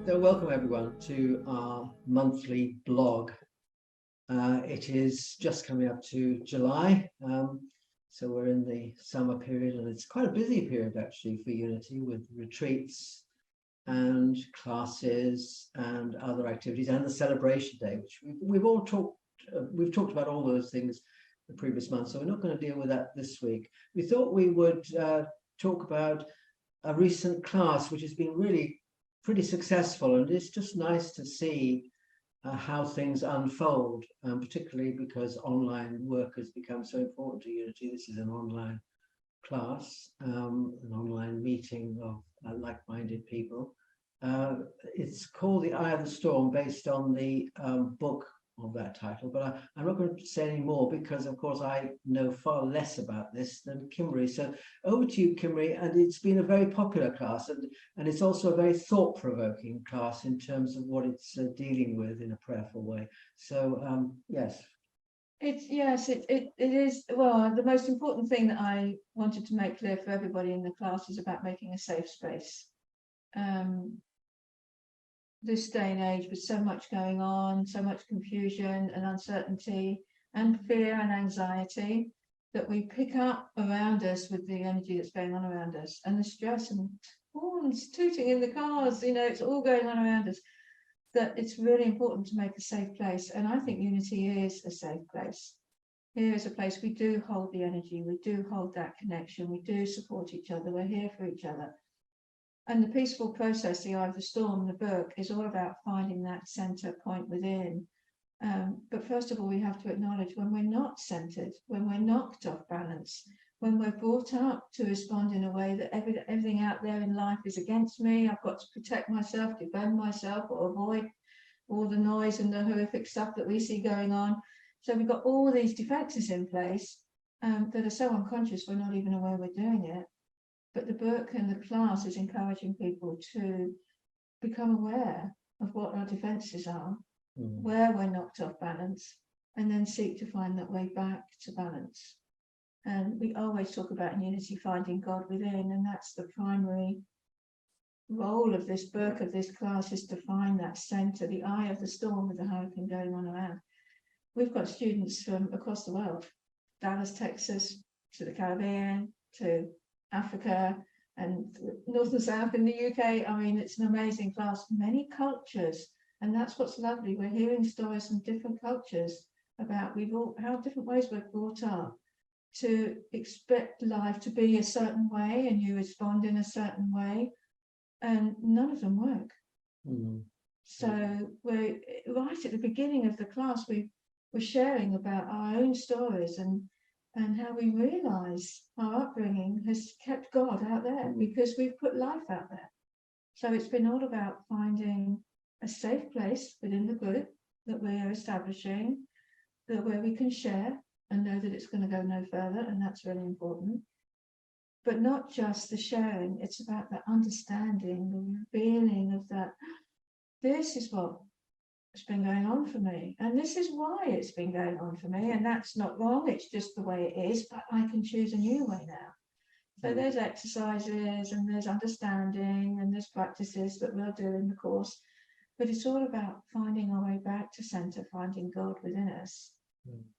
So welcome everyone to our monthly blog. It is just coming up to July, so we're in the summer period, and it's quite a busy period actually for Unity, with retreats and classes and other activities, and the celebration day, which we've talked about all those things the previous month, so we're not going to deal with that this week. We thought we would talk about a recent class which has been really pretty successful, and it's just nice to see how things unfold, particularly because online work has become so important to Unity. This is an online class, an online meeting of like-minded people. It's called The Eye of the Storm, based on the book of that title, but I'm not going to say any more because, of course, I know far less about this than Kimerie. So over to you, Kimerie. And it's been a very popular class, and it's also a very thought-provoking class in terms of what it's dealing with in a prayerful way. So yes. It is. Well, the most important thing that I wanted to make clear for everybody in the class is about making a safe space. This day and age, with so much going on, so much confusion and uncertainty and fear and anxiety that we pick up around us with the energy that's going on around us, and the stress and horns tooting in the cars, it's all going on around us, that it's really important to make a safe place. And I think Unity is a safe place. Here is a place we do hold the energy, we do hold that connection, we do support each other, we're here for each other. And the peaceful process, The Eye of the Storm, the book, is all about finding that center point within. But first of all, we have to acknowledge when we're not centered, when we're knocked off balance, when we're brought up to respond in a way that everything out there in life is against me. I've got to protect myself, defend myself, or avoid all the noise and the horrific stuff that we see going on. So we've got all these defenses in place that are so unconscious we're not even aware we're doing it. But the book and the class is encouraging people to become aware of what our defenses are, where we're knocked off balance, and then seek to find that way back to balance. And we always talk about in Unity finding God within, and that's the primary role of this book, of this class, is to find that center, the eye of the storm with the hurricane going on around. We've got students from across the world, Dallas, Texas, to the Caribbean, to Africa, and North and South in the UK. I mean, it's an amazing class, many cultures, and that's what's lovely. We're hearing stories from different cultures about how different ways we're brought up to expect life to be a certain way, and you respond in a certain way, and none of them work. So we're right at the beginning of the class, we're sharing about our own stories and how we realize our upbringing has kept God out there because we've put life out there. So it's been all about finding a safe place within the group that we are establishing, where we can share and know that it's going to go no further, and that's really important. But not just the sharing, it's about the understanding, the revealing of that. This is what it's been going on for me, and this is why it's been going on for me, and that's not wrong, it's just the way it is, but I can choose a new way now. So there's exercises, and there's understanding, and there's practices that we'll do in the course, but it's all about finding our way back to center, finding God within us.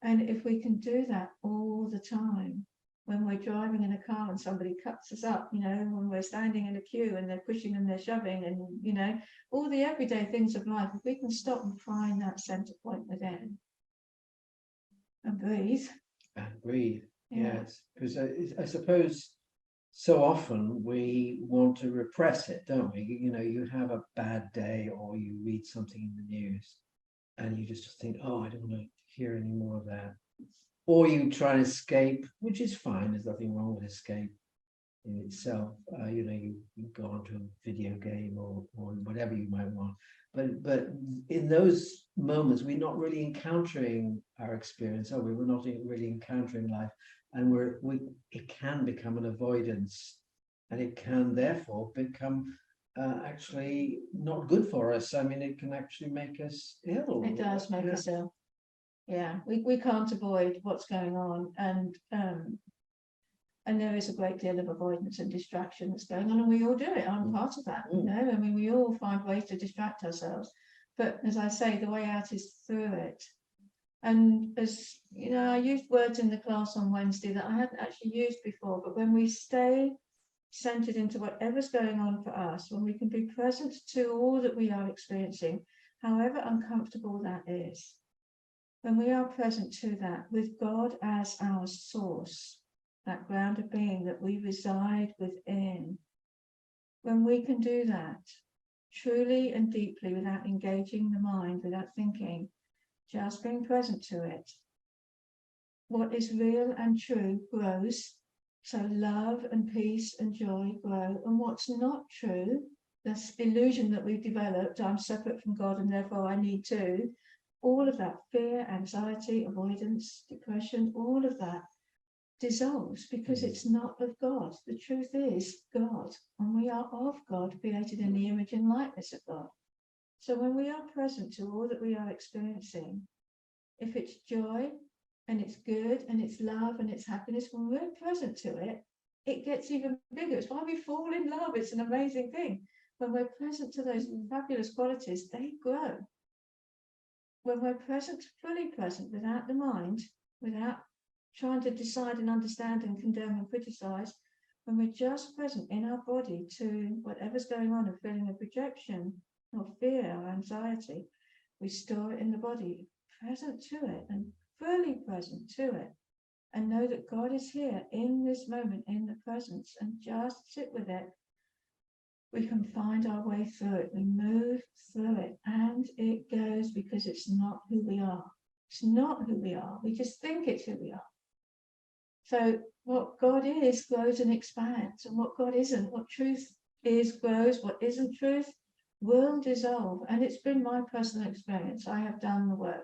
And if we can do that all the time, when we're driving in a car and somebody cuts us up, when we're standing in a queue and they're pushing and they're shoving, and all the everyday things of life, if we can stop and find that center point within and breathe. Yes, because I suppose so often we want to repress it, don't we? You have a bad day, or you read something in the news and you just think, oh, I don't want to hear any more of that. Or you try and escape, which is fine. There's nothing wrong with escape in itself. You go onto a video game or whatever you might want. But in those moments, we're not really encountering our experience, are we? We're not really encountering life, and it can become an avoidance, and it can therefore become actually not good for us. I mean, it can actually make us ill. It does make us ill. Yeah, we can't avoid what's going on, and And there is a great deal of avoidance and distraction that's going on, and we all do it. I'm part of that, you know. I mean, we all find ways to distract ourselves. But as I say, the way out is through it. And as you know, I used words in the class on Wednesday that I hadn't actually used before. But when we stay centered into whatever's going on for us, when we can be present to all that we are experiencing, however uncomfortable that is, when we are present to that with God as our source, that ground of being that we reside within, when we can do that truly and deeply without engaging the mind, without thinking, just being present to it, what is real and true grows. So love and peace and joy grow, and what's not true, this illusion that we've developed, I'm separate from God and therefore I need to, all of that fear, anxiety, avoidance, depression, all of that dissolves because it's not of God. The truth is God, and we are of God, created in the image and likeness of God. So when we are present to all that we are experiencing, if it's joy and it's good and it's love and it's happiness, when we're present to it, it gets even bigger. It's why we fall in love. It's an amazing thing. When we're present to those fabulous qualities, they grow. When we're present, fully present, without the mind, without trying to decide and understand and condemn and criticize, when we're just present in our body to whatever's going on, a feeling of rejection or fear or anxiety, we store it in the body, present to it and fully present to it, and know that God is here in this moment, in the presence, and just sit with it. We can find our way through it. We move through it, and it goes because it's not who we are. It's not who we are. We just think it's who we are. So what God is grows and expands, and what God isn't, what truth is grows, what isn't truth will dissolve. And it's been my personal experience. I have done the work.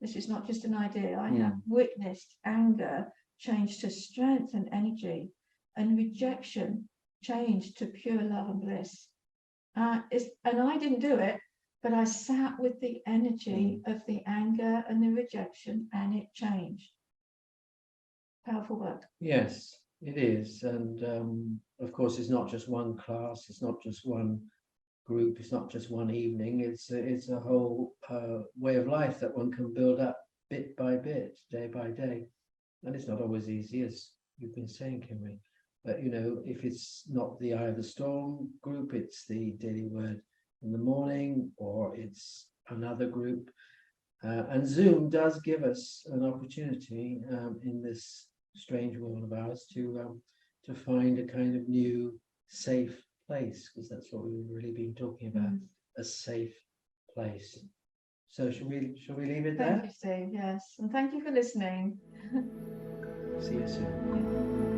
This is not just an idea. I have witnessed anger change to strength and energy, and rejection change to pure love and bliss. And I didn't do it, but I sat with the energy of the anger and the rejection, and it changed. Powerful work. Yes, it is. And of course, it's not just one class, it's not just one group, it's not just one evening, it's a whole way of life that one can build up bit by bit, day by day. And it's not always easy, as you've been saying, Kimerie. But you know, if it's not the Eye of the Storm group, it's the Daily Word in the morning, or it's another group. And Zoom does give us an opportunity in this strange world of ours to find a kind of new safe place, because that's what we've really been talking about, a safe place. So shall we leave it there? Thank you, Steve. Yes, and thank you for listening. See you soon.